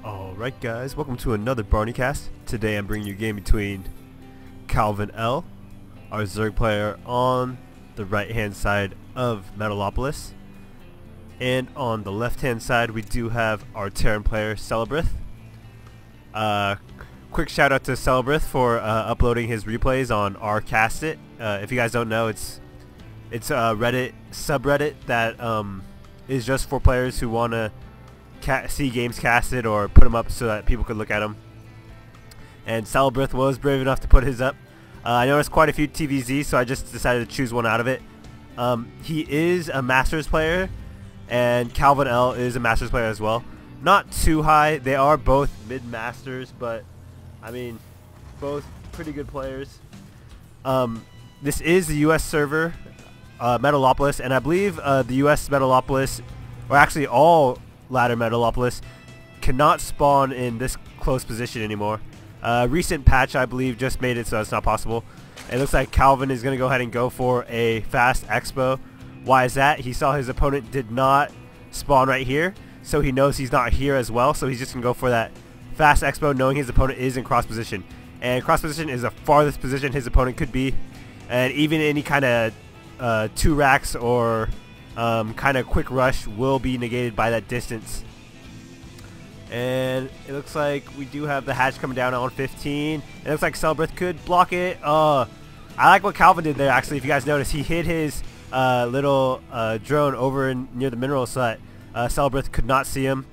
Alright guys, welcome to another barneycast. Today I'm bringing you a game between calvinL, our Zerg player on the right hand side of Metalopolis, and on the left hand side we do have our Terran player Celebreth. Quick shout out to Celebreth for uploading his replays on rcastit. If you guys don't know, it's a Reddit subreddit that is just for players who want to see games casted or put them up so that people could look at them. And Celebreth was brave enough to put his up. I noticed quite a few TVZs, so I just decided to choose one out of it. He is a Masters player, and calvinL is a Masters player as well. Not too high. They are both mid-Masters, but I mean, both pretty good players. This is the US server, Metalopolis, and I believe the US Metalopolis, or actually all ladder Metalopolis, cannot spawn in this close position anymore. Recent patch, I believe, just made it so it's not possible. It looks like Calvin is going to go ahead and go for a fast expo. Why is that? He saw his opponent did not spawn right here, so he knows he's not here as well, so he's just going to go for that fast expo knowing his opponent is in cross position. And cross position is the farthest position his opponent could be, and even any kind of 2 racks or kind of quick rush will be negated by that distance. And it looks like we do have the hatch coming down on 15. It looks like Celebreth could block it. I like what Calvin did there, actually. If you guys notice, he hid his little drone over near the minerals so that Celebreth could not see him.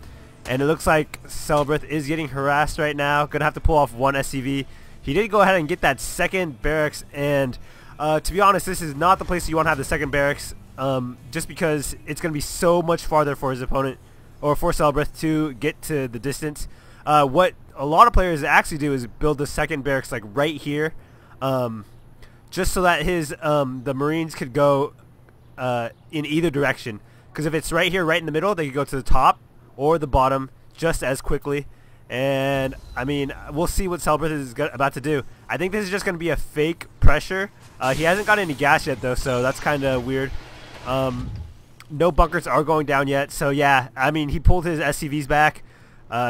And it looks like Celebreth is getting harassed right now. Gonna have to pull off one SCV. He did go ahead and get that second barracks, and to be honest, this is not the place you want to have the second barracks, just because it's going to be so much farther for his opponent, or for Celebreth, to get to the distance. What a lot of players actually do is build the second barracks like right here, just so that his the Marines could go in either direction. Because if it's right here, right in the middle, they could go to the top or the bottom just as quickly. And I mean, we'll see what Celebreth is about to do. I think this is just going to be a fake pressure. He hasn't got any gas yet though, so that's kind of weird. No bunkers are going down yet, so yeah, I mean, he pulled his SCVs back,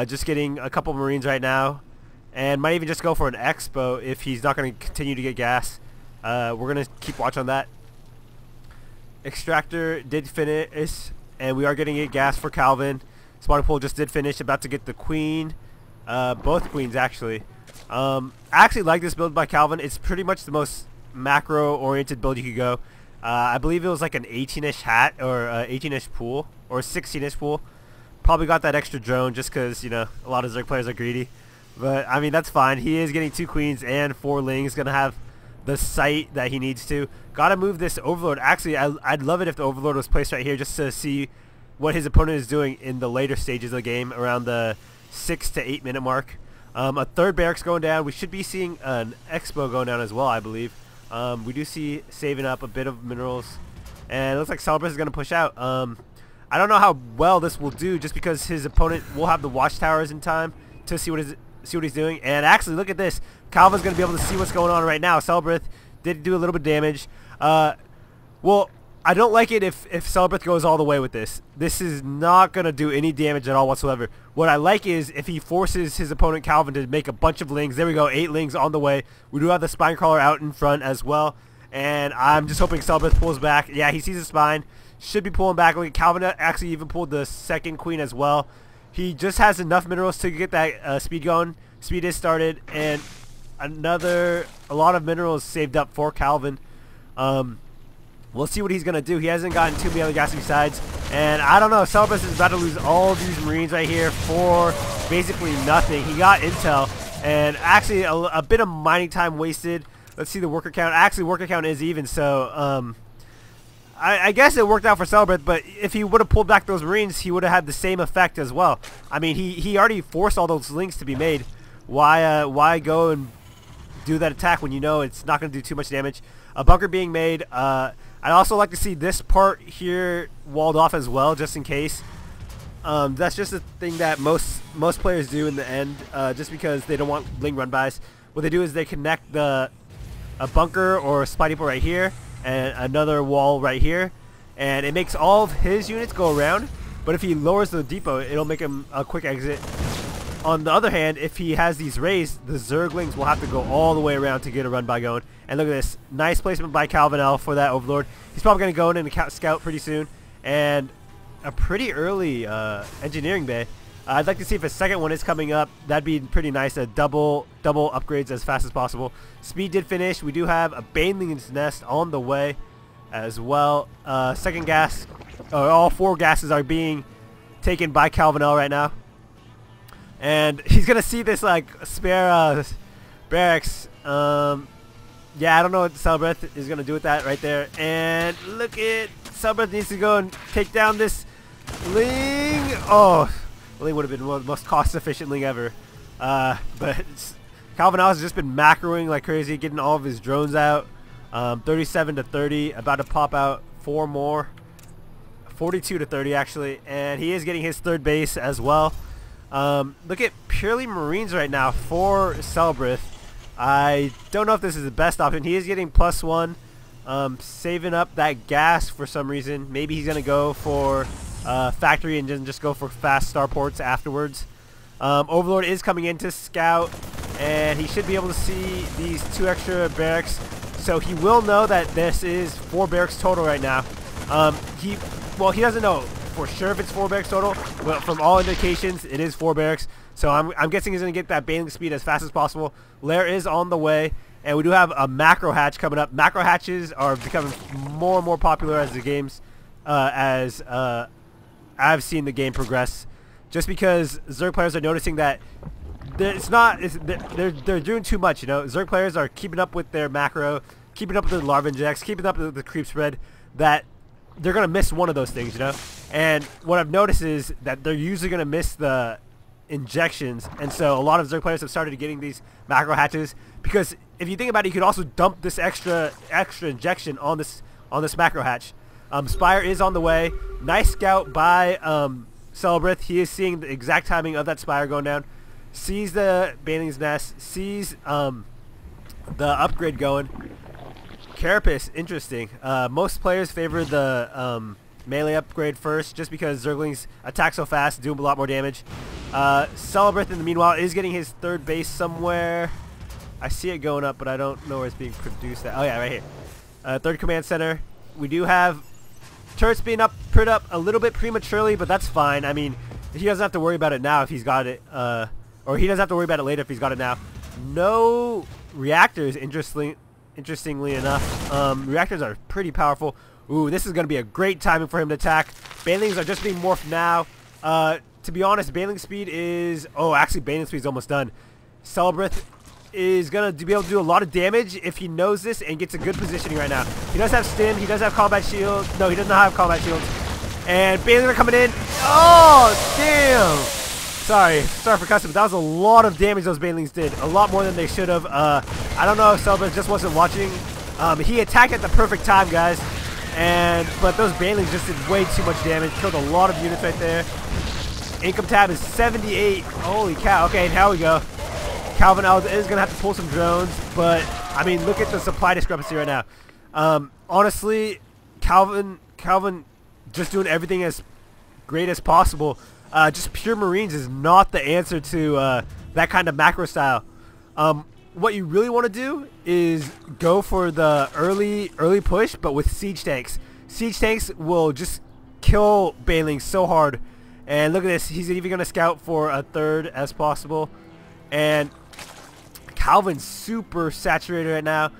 just getting a couple Marines right now, and might even just go for an expo if he's not going to continue to get gas. We're going to keep watch on that. Extractor did finish, and we are getting a gas for Calvin. Spawning pool just did finish, about to get the queen, both queens actually. I actually like this build by Calvin. It's pretty much the most macro-oriented build you could go. I believe it was like an 18-ish hat, or 18-ish pool, or 16-ish pool. Probably got that extra drone just because, you know, a lot of Zerg players are greedy. But, I mean, that's fine. He is getting 2 queens and 4 lings. Going to have the sight that he needs to. Got to move this Overlord. Actually, I'd love it if the Overlord was placed right here just to see what his opponent is doing in the later stages of the game, around the 6 to 8 minute mark. A third barracks going down. We should be seeing an expo going down as well, I believe. We do see saving up a bit of minerals, and it looks like Celebreth is going to push out. I don't know how well this will do, just because his opponent will have the watchtowers in time to see what he's doing. And actually, look at this. Calvin's going to be able to see what's going on right now. Celebreth did do a little bit of damage. Well, I don't like it if Celebreth goes all the way with this. This is not going to do any damage at all whatsoever. What I like is if he forces his opponent Calvin to make a bunch of lings. There we go, 8 lings on the way. We do have the spine crawler out in front as well. And I'm just hoping Celebreth pulls back. Yeah, he sees the spine. Should be pulling back. Look, Calvin actually even pulled the second queen as well. He just has enough minerals to get that speed going. Speed is started. And a lot of minerals saved up for Calvin. We'll see what he's going to do. He hasn't gotten too many other gas besides. And I don't know. Celebreth is about to lose all these Marines right here for basically nothing. He got intel. And actually a bit of mining time wasted. Let's see the worker count. Actually, worker count is even. So I guess it worked out for Celebreth. But if he would have pulled back those Marines, he would have had the same effect as well. I mean, he already forced all those links to be made. Why go and do that attack when you know it's not going to do too much damage? A bunker being made. I'd also like to see this part here walled off as well, just in case. That's just a thing that most players do in the end, just because they don't want ling run-bys. What they do is they connect a bunker or a spy depot right here, and another wall right here, and it makes all of his units go around. But if he lowers the depot, it'll make him a quick exit. on the other hand, if he has these raised, the Zerglings will have to go all the way around to get a run by going. And look at this. Nice placement by calvinL for that Overlord. He's probably going to go in and scout pretty soon. And a pretty early engineering bay. I'd like to see if a second one is coming up. That'd be pretty nice. A double upgrades as fast as possible. Speed did finish. We do have a Baneling's Nest on the way as well. Second gas. All 4 gases are being taken by calvinL right now. And he's going to see this like spare barracks. Yeah, I don't know what Celebreth is going to do with that right there. And look at Celebreth needs to go and take down this Ling. Oh, Ling would have been one of the most cost-efficient Ling ever. But calvinL has just been macroing like crazy, getting all of his drones out. 37 to 30, about to pop out 4 more. 42 to 30 actually, and he is getting his 3rd base as well. Look at purely Marines right now for Celebreth. I don't know if this is the best option. He is getting +1, saving up that gas for some reason. Maybe he's going to go for factory and just go for fast starports afterwards. Overlord is coming in to scout, and he should be able to see these 2 extra barracks. So he will know that this is 4 barracks total right now. He doesn't know for sure if it's 4 barracks total, but from all indications, it is 4 barracks. So I'm guessing he's going to get that baneling speed as fast as possible. Lair is on the way, and we do have a macro hatch coming up. Macro hatches are becoming more and more popular as the games, I've seen the game progress. Just because Zerg players are noticing that they're doing too much. You know, Zerg players are keeping up with their macro, keeping up with the larva injects, keeping up with the creep spread. That they're gonna miss one of those things, you know. And what I've noticed is that they're usually gonna miss the injections, and so a lot of Zerg players have started getting these macro hatches, because if you think about it, you could also dump this extra injection on this macro hatch. Spire is on the way. Nice scout by Celebreth. He is seeing the exact timing of that Spire going down. Sees the Baneling's Nest. Sees the upgrade going. Carapace, interesting. Most players favor the melee upgrade first, just because Zerglings attack so fast, do a lot more damage. Celebreth, in the meanwhile, is getting his 3rd base somewhere. I see it going up, but I don't know where it's being produced at. Oh yeah, right here. 3rd command center. We do have turrets being put up a little bit prematurely, but that's fine. I mean, he doesn't have to worry about it now if he's got it, or he doesn't have to worry about it later if he's got it now. No reactors, interestingly enough. Reactors are pretty powerful. Ooh, this is going to be a great timing for him to attack. Banelings are just being morphed now. To be honest, Baneling speed is... Oh, actually, Baneling speed is almost done. Celebreth is going to be able to do a lot of damage if he knows this and gets a good positioning right now. He does have stim. He does have combat shield. No, he does not have combat shields. And Banelings are coming in. Oh, damn. Sorry for cussing, but that was a lot of damage those Banelings did. A lot more than they should have. I don't know if Celebreth just wasn't watching. He attacked at the perfect time, guys. But those Banelings just did way too much damage. Killed a lot of units right there. Income tab is 78. Holy cow. Okay, now we go. calvinL is going to have to pull some drones. But, I mean, look at the supply discrepancy right now. Honestly, Calvin just doing everything as great as possible. Just pure Marines is not the answer to that kind of macro style. What you really want to do is go for the early push, but with siege tanks. Siege tanks will just kill Banelings so hard. And look at this. He's even going to scout for a 3rd as possible. And Calvin's super saturated right now.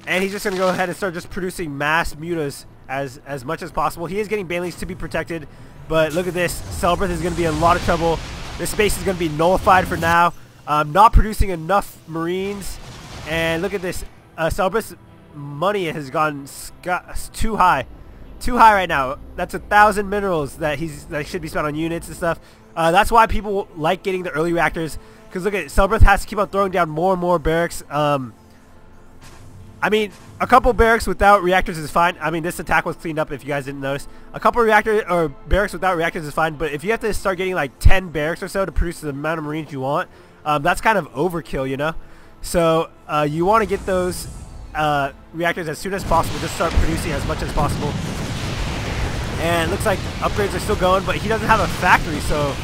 And he's just going to go ahead and start just producing mass mutas as much as possible. He is getting Banelings to be protected. But look at this. Celebreth is going to be in a lot of trouble. This space is going to be nullified for now. Not producing enough Marines. And look at this. Celebreth's money has gone too high. Too high right now. That's 1,000 minerals that should be spent on units and stuff. That's why people like getting the early reactors. Because look at it. Celebreth has to keep on throwing down more and more barracks. I mean, a couple barracks without reactors is fine. I mean, this attack was cleaned up if you guys didn't notice. A couple barracks without reactors is fine. But if you have to start getting like 10 barracks or so to produce the amount of Marines you want, that's kind of overkill, you know? So you want to get those reactors as soon as possible. Just start producing as much as possible. And it looks like upgrades are still going, but he doesn't have a factory, so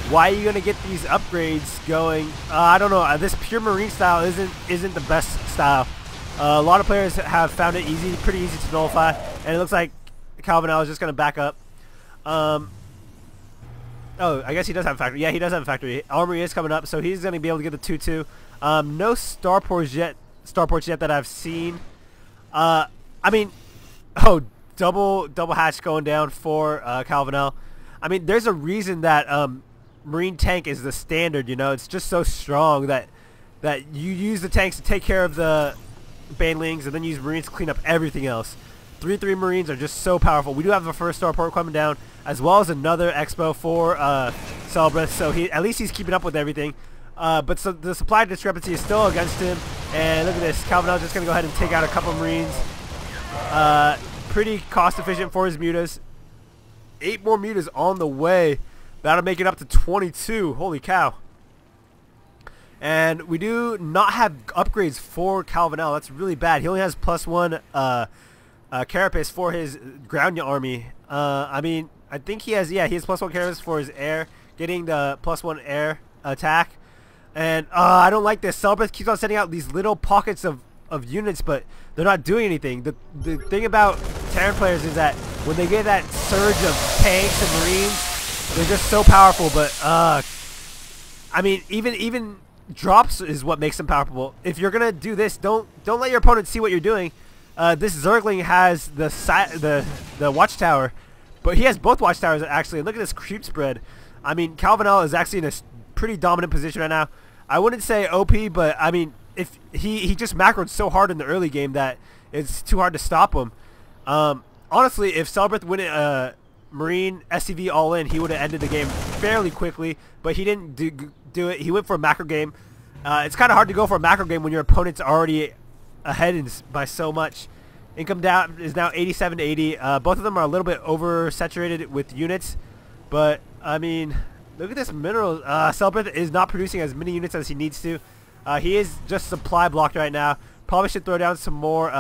why are you gonna get these upgrades going? I don't know. This pure marine style isn't the best style. A lot of players have found it pretty easy to nullify, and it looks like calvinL is just gonna back up. Oh, I guess he does have a factory. Yeah, he does have a factory. Armory is coming up, so he's gonna be able to get the 2-2. No starports yet that I've seen. I mean, oh, double hatch going down for calvinL. I mean, there's a reason that marine tank is the standard. You know, it's just so strong that you use the tanks to take care of the banelings, and then use marines to clean up everything else. 3/3 marines are just so powerful. We do have a first starport coming down, as well as another expo for Celebreth, so at least he's keeping up with everything. But so the supply discrepancy is still against him. And look at this, calvinL just going to go ahead and take out a couple marines. Pretty cost efficient for his mutas. 8 more mutas on the way. That'll make it up to 22. Holy cow. And we do not have upgrades for calvinL. That's really bad. He only has +1 carapace for his ground army. I mean, I think he has, yeah, he has +1 carapace for his air, getting the +1 air attack. And I don't like this. Celebreth keeps on sending out these little pockets of units, but they're not doing anything. The thing about Terran players is that when they get that surge of tanks and marines, they're just so powerful. But I mean, even drops is what makes them powerful. If you're gonna do this, don't let your opponent see what you're doing. This Zergling has the watchtower, but he has both watchtowers actually. Look at this creep spread. I mean, calvinL is actually in a pretty dominant position right now. I wouldn't say OP, but I mean, if he just macroed so hard in the early game that it's too hard to stop him. Honestly, if Celebreth went Marine SCV all in, he would have ended the game fairly quickly, but he didn't do it. He went for a macro game. It's kind of hard to go for a macro game when your opponent's already ahead by so much. Income down is now 87 to 80. Both of them are a little bit oversaturated with units, but I mean, look at this mineral. Celebreth is not producing as many units as he needs to. He is just supply blocked right now. Probably should throw down some more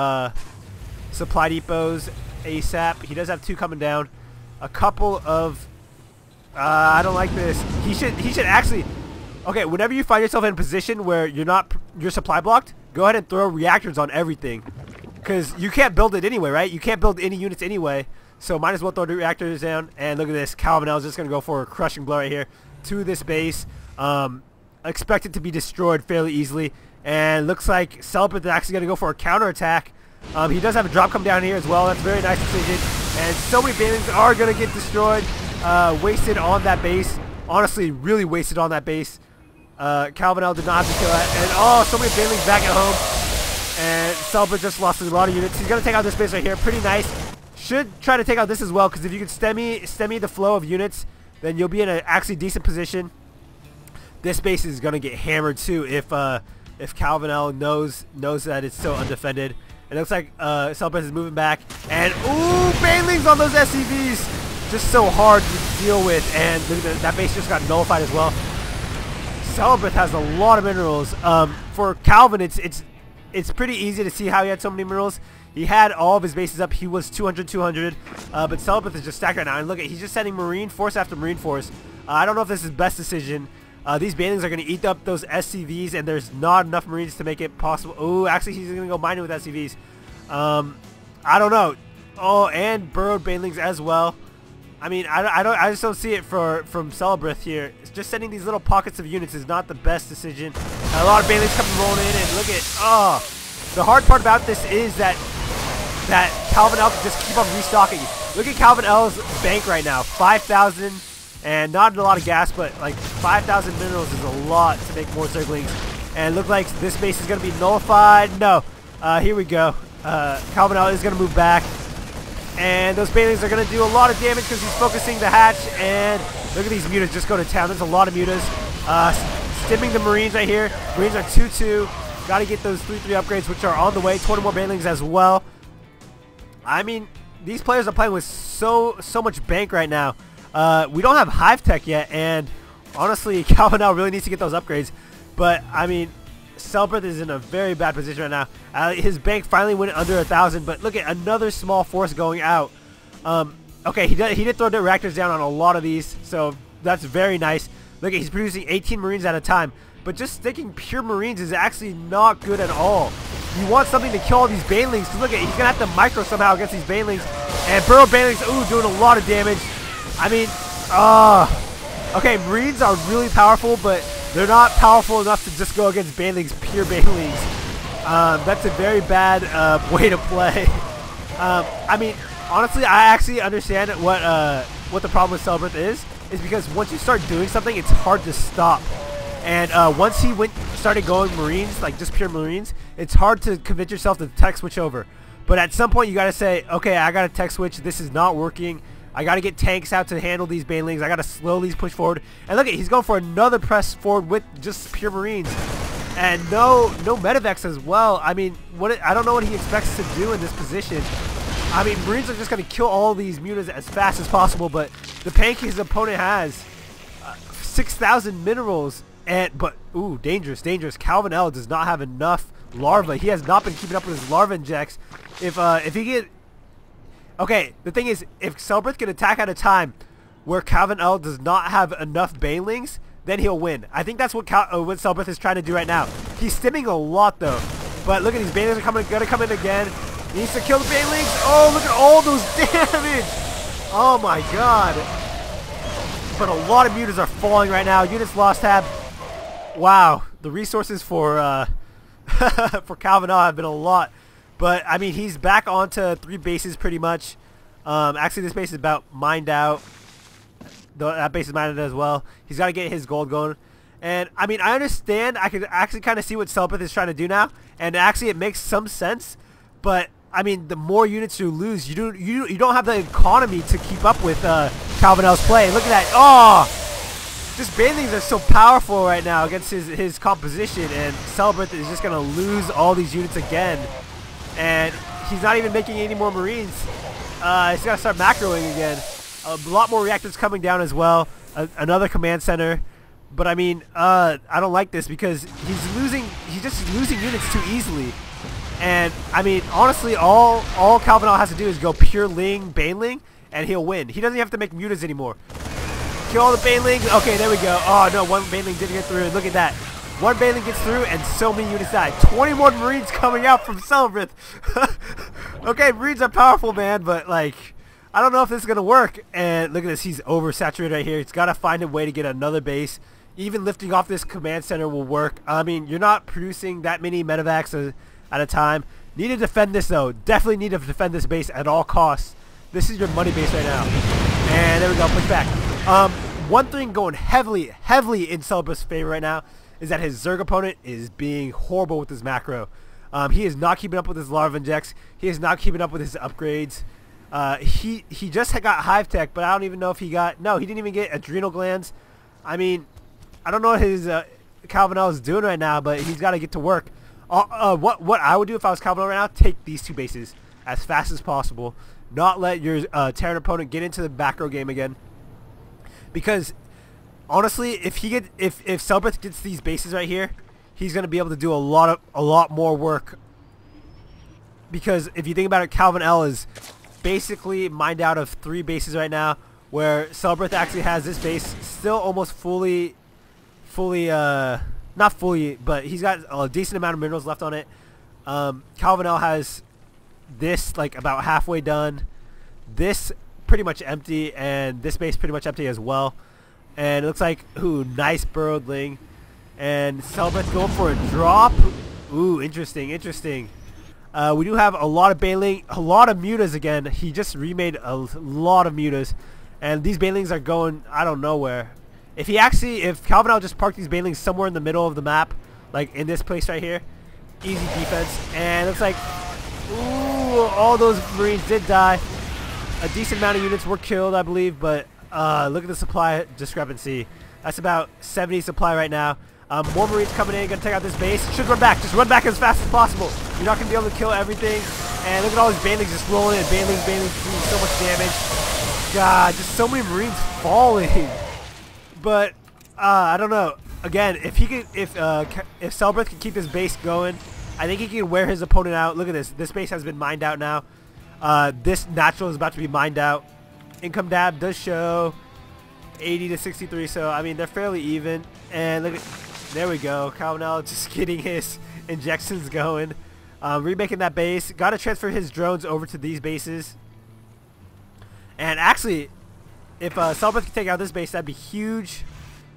supply depots ASAP. He does have 2 coming down. A couple of I don't like this. He should actually. Okay, whenever you find yourself in a position where you're supply blocked, go ahead and throw reactors on everything, because you can't build it anyway, right? You can't build any units anyway, so might as well throw the reactors down. And look at this, calvinL is just gonna go for a crushing blow right here to this base. Expected to be destroyed fairly easily, and looks like Celebreth is actually gonna go for a counterattack. He does have a drop come down here as well. That's a very nice decision, and so many banelings are gonna get destroyed, wasted on that base. Honestly, really wasted on that base. calvinL did not have to kill that, and oh, so many banelings back at home, and Celebreth just lost a lot of units. He's gonna take out this base right here. Pretty nice. Should try to take out this as well, because if you can stemmy the flow of units, then you'll be in an actually decent position. This base is gonna get hammered too if calvinL knows that it's so undefended. It looks like Celebreth is moving back, and ooh, banelings on those SCVs, just so hard to deal with, and that base just got nullified as well. Celebreth has a lot of minerals. For Calvin, it's pretty easy to see how he had so many minerals. He had all of his bases up. He was 200, but Celebreth is just stacked right now. And look, he's just sending Marine Force after Marine Force. I don't know if this is best decision. These banelings are going to eat up those SCVs, and there's not enough Marines to make it possible. Oh, actually, he's going to go mining with SCVs. I don't know. Oh, and burrowed banelings as well. I mean, I just don't see it from Celebreth here. It's just sending these little pockets of units is not the best decision. And a lot of banelings coming rolling in, and look at the hard part about this is that calvinL can just keep on restocking. Look at calvinL's bank right now, 5,000. And not a lot of gas, but like 5,000 minerals is a lot to make more Zerglings. And look like this base is going to be nullified. No. Here we go. calvinL is going to move back. And those banelings are going to do a lot of damage because he's focusing the hatch. And look at these mutas just go to town. There's a lot of mutas. Stimming the Marines right here. Marines are 2-2. Got to get those 3-3 upgrades, which are on the way. 20 more banelings as well. I mean, these players are playing with so much bank right now. We don't have Hive Tech yet, and honestly, calvinL really needs to get those upgrades. But, I mean, Celebreth is in a very bad position right now. His bank finally went under 1,000, but look at another small force going out. Okay, he did throw the reactors down on a lot of these, so that's very nice. Look, he's producing 18 Marines at a time. But just sticking pure Marines is actually not good at all. You want something to kill all these Banelings. Look at, he's gonna have to micro somehow against these Banelings. And Burrowed Banelings, ooh, doing a lot of damage. I mean, okay, Marines are really powerful, but they're not powerful enough to just go against Banelings, pure Banelings. That's a very bad way to play. I mean, honestly, I actually understand what the problem with Celebreth is because once you start doing something, it's hard to stop. And once he started going Marines, like just pure Marines, it's hard to convince yourself to tech switch over. But at some point, you gotta say, okay, I gotta tech switch. This is not working. I gotta get tanks out to handle these Banelings. I gotta slowly push forward. And look at, he's going for another press forward with just pure Marines. And no medevacs as well. I mean, I don't know what he expects to do in this position. I mean, Marines are just going to kill all these mutas as fast as possible, but the pancake his opponent has 6,000 minerals. But ooh, dangerous. calvinL does not have enough larva. He has not been keeping up with his larva injects. If he get... Okay, the thing is, if Celebreth can attack at a time where calvinL does not have enough Banelings, then he'll win. I think that's what Celebreth is trying to do right now. He's stimming a lot though. But look at these Banelings are gonna come in again. He needs to kill the Banelings. Oh, look at all those damage. Oh my god. But a lot of mutas are falling right now. Units lost tab. Wow. The resources for for calvinL have been a lot. But I mean, he's back onto 3 bases pretty much. Actually, this base is about mined out. That base is mined as well. He's got to get his gold going. And I mean, I understand. I can actually kind of see what Celebreth is trying to do now, and actually it makes some sense. But I mean, the more units you lose, you don't have the economy to keep up with calvinL's play. Look at that! Oh, just Banelings are so powerful right now against his composition, and Celebreth is just gonna lose all these units again. And he's not even making any more Marines. He's got to start macroing again. A lot more reactors coming down as well. Another command center. But I mean, I don't like this because he's just losing units too easily. And I mean, honestly, all calvinL has to do is go pure Ling, Baneling, and he'll win. He doesn't have to make mutas anymore. Kill all the Banelings. Okay, there we go. Oh no, one Baneling didn't get through. Look at that. One Baneling gets through and so many units die. 21 Marines coming out from Celebreth. Okay, Marines are powerful, man, but like, I don't know if this is going to work. And look at this, he's oversaturated right here. He's got to find a way to get another base. Even lifting off this command center will work. I mean, you're not producing that many medevacs at a time. Need to defend this though. Definitely need to defend this base at all costs. This is your money base right now. And there we go, push back. One thing going heavily in Celebreth's favor right now is that his Zerg opponent is being horrible with his macro. He is not keeping up with his larva injects. He is not keeping up with his upgrades. He just got hive tech, but I don't even know if he got... No, he didn't even get adrenal glands. I mean, I don't know what his calvinL is doing right now, but he's got to get to work. What I would do if I was calvinL right now, take these 2 bases as fast as possible. Not let your Terran opponent get into the back row game again. Because honestly, if Celebreth gets these bases right here, he's gonna be able to do a lot more work. Because if you think about it, calvinL is basically mined out of 3 bases right now, where Celebreth actually has this base still almost fully not fully, but he's got a decent amount of minerals left on it. calvinL has this like about halfway done, this pretty much empty, and this base pretty much empty as well. And it looks like, ooh, nice burrowed Ling. And Celebreth going for a drop. Ooh, interesting. We do have a lot of Baneling, a lot of mutas again. He just remade a lot of mutas. And these Banelings are going, I don't know where. If calvinL just parked these Banelings somewhere in the middle of the map, like in this place right here, easy defense. And it looks like, ooh, all those Marines did die. A decent amount of units were killed, I believe, but look at the supply discrepancy. That's about 70 supply right now. More Marines coming in, gonna take out this base. Should run back. Just run back as fast as possible. You're not gonna be able to kill everything. And look at all these Banelings just rolling in. Banelings doing so much damage. God, just so many Marines falling. But I don't know. Again, if Celebreth can keep his base going, I think he can wear his opponent out. Look at this. This base has been mined out now. This natural is about to be mined out. Income dab does show. 80 to 63. So I mean they're fairly even. And look at, there we go. calvinL just getting his injections going. Remaking that base. Got to transfer his drones over to these bases. And actually, if Celebreth can take out this base, that'd be huge.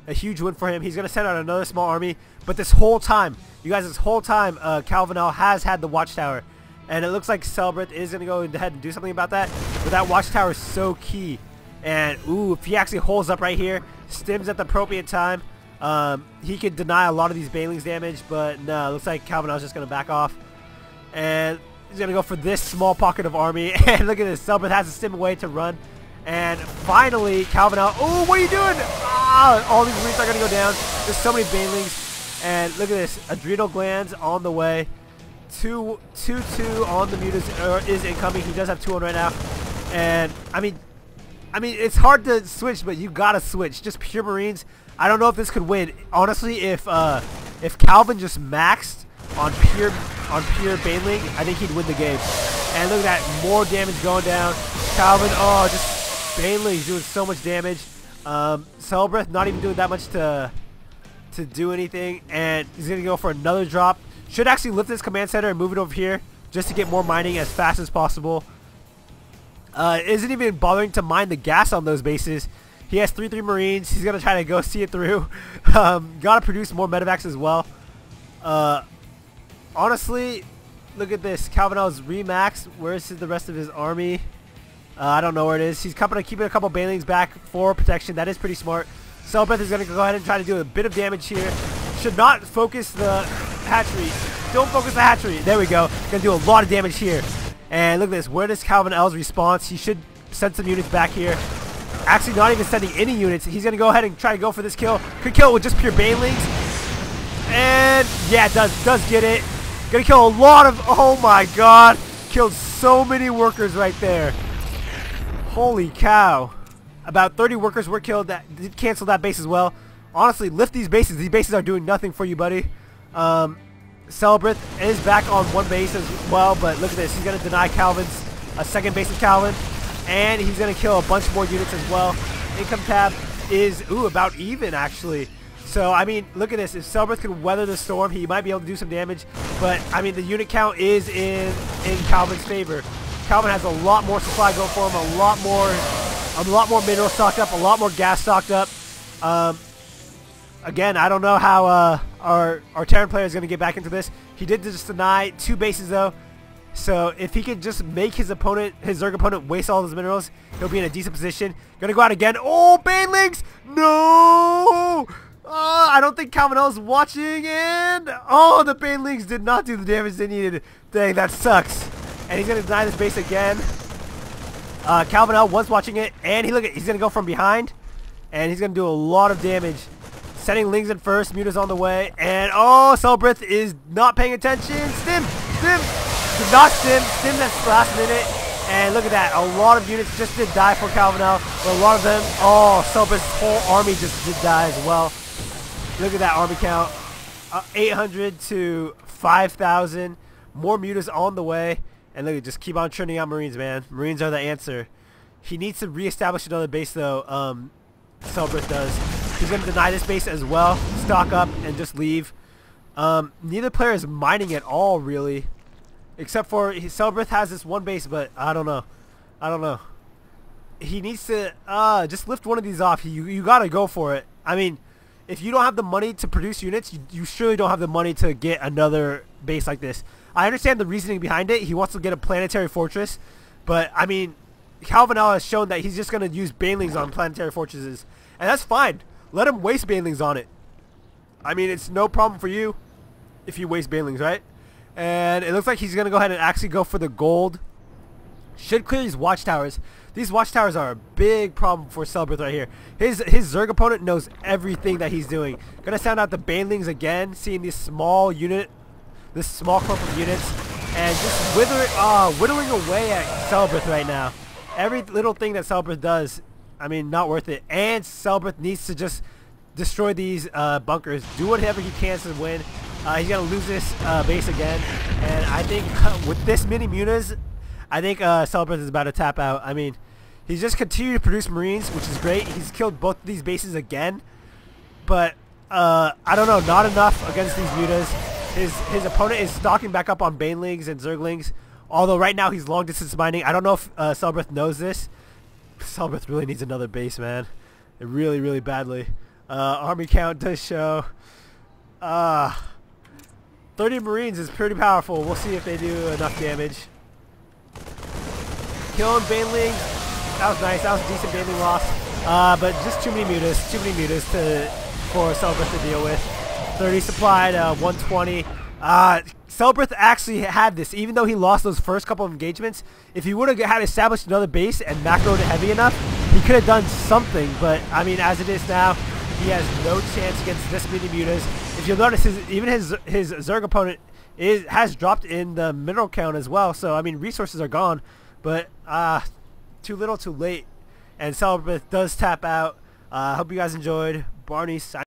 A huge win for him. He's going to send out another small army. But this whole time, you guys, this whole time, calvinL has had the watchtower. And it looks like Celebreth is going to go ahead and do something about that. But that watchtower is so key. And, ooh, if he actually holds up right here, stims at the appropriate time, he could deny a lot of these banelings damage. But no, it looks like calvinL is just going to back off. And he's going to go for this small pocket of army. And look at this. Celebreth has to stim away to run. And finally, calvinL. Oh, what are you doing? Ah, all these Marines are going to go down. There's so many banelings. And look at this. Adrenal glands on the way. 2-2 on the mutas is incoming. He does have 2 on right now. And, I mean, it's hard to switch, but you got to switch. Just pure Marines. I don't know if this could win. Honestly, if Calvin just maxed on pure baneling, I think he'd win the game. And look at that, more damage going down. Calvin, oh, just baneling doing so much damage. Celebreth not even doing that much to do anything, and he's gonna go for another drop. Should actually lift this command center and move it over here just to get more mining as fast as possible. Isn't even bothering to mine the gas on those bases. He has 3 Marines. He's gonna try to go see it through. Gotta produce more medevacs as well. Honestly, look at this. calvinL's remaxed. Where's the rest of his army? I don't know where it is. He's keeping a couple banelings back for protection. That is pretty smart. Celebreth is going to go ahead and try to do a bit of damage here. Should not focus the hatchery. Don't focus the hatchery. There we go. Going to do a lot of damage here. And look at this. Where is calvinL's response? He should send some units back here. Actually, not even sending any units. He's going to go ahead and try to go for this kill. Could kill it with just pure banelings. And yeah, it does get it. Gonna kill a lot of, oh my god. Killed so many workers right there. Holy cow. About 30 workers were killed. That did cancel that base as well. Honestly, lift these bases. These bases are doing nothing for you, buddy. Celebreth is back on one base as well, but look at this. He's going to deny Calvin's a second base of Calvin, and he's going to kill a bunch more units as well. Income tab is, ooh, about even, actually. So, I mean, look at this. If Celebreth can weather the storm, he might be able to do some damage. But, I mean, the unit count is in Calvin's favor. Calvin has a lot more supply going for him, a lot more minerals stocked up, a lot more gas stocked up. Again, I don't know how our Terran player is going to get back into this. He did just deny 2 bases, though. So, if he could just make his Zerg opponent waste all those minerals, he'll be in a decent position. Gonna go out again. Oh, banelings! No! I don't think calvinL is watching, and oh, the banelings did not do the damage they needed. Dang, that sucks. And he's gonna deny this base again. calvinL was watching it, and he's gonna go from behind, and he's gonna do a lot of damage. Sending Lings in first, Muta's on the way, and oh, Celebreth is not paying attention. Stim, did not stim that last minute, and look at that. A lot of units just did die for calvinL, but a lot of them, oh, Celebreth's whole army just did die as well. Look at that army count, 800 to 5,000. More mutas on the way. And look, just keep on churning out Marines, man. Marines are the answer. He needs to reestablish another base, though. Celebreth does. He's going to deny this base as well. Stock up and just leave. Neither player is mining at all, really. Except for Celebreth has this one base, but I don't know. He needs to just lift one of these off. You got to go for it. I mean, if you don't have the money to produce units, you surely don't have the money to get another base like this. I understand the reasoning behind it. He wants to get a planetary fortress. But, I mean, calvinL has shown that he's just going to use banelings on planetary fortresses. And that's fine. Let him waste banelings on it. I mean, it's no problem for you if you waste banelings, right? And it looks like he's going to go ahead and actually go for the gold. Should clear these watchtowers. These watchtowers are a big problem for Celebreth right here. His Zerg opponent knows everything that he's doing. Gonna sound out the banelings again, seeing this small unit, this small clump of units, and just whittling away at Celebreth right now. Every little thing that Celebreth does, I mean, not worth it. And Celebreth needs to just destroy these bunkers. Do whatever he can to win. He's gonna lose this base again, and I think with this many mutas, I think Celebreth is about to tap out. I mean, He's just continued to produce Marines, which is great. He's killed both of these bases again, but I don't know, not enough against these mutas. His opponent is stocking back up on Banelings and Zerglings, although right now he's long distance mining. I don't know if Celebreth knows this. Celebreth really needs another base, man. It really, really badly. Army count does show 30 Marines is pretty powerful. We'll see if they do enough damage. Killing Baneling. That was nice. That was a decent Baneling loss. But just too many mutas. Too many mutas for Celebreth to deal with. 30 supplied, 120. Celebreth actually had this, even though he lost those first couple of engagements. If he would have had established another base and macroed it heavy enough, he could have done something. But I mean, as it is now, he has no chance against this many mutas. If you'll notice, even his Zerg opponent has dropped in the mineral count as well. So I mean, resources are gone, but too little, too late. And Celebreth does tap out. I hope you guys enjoyed. Barney signing.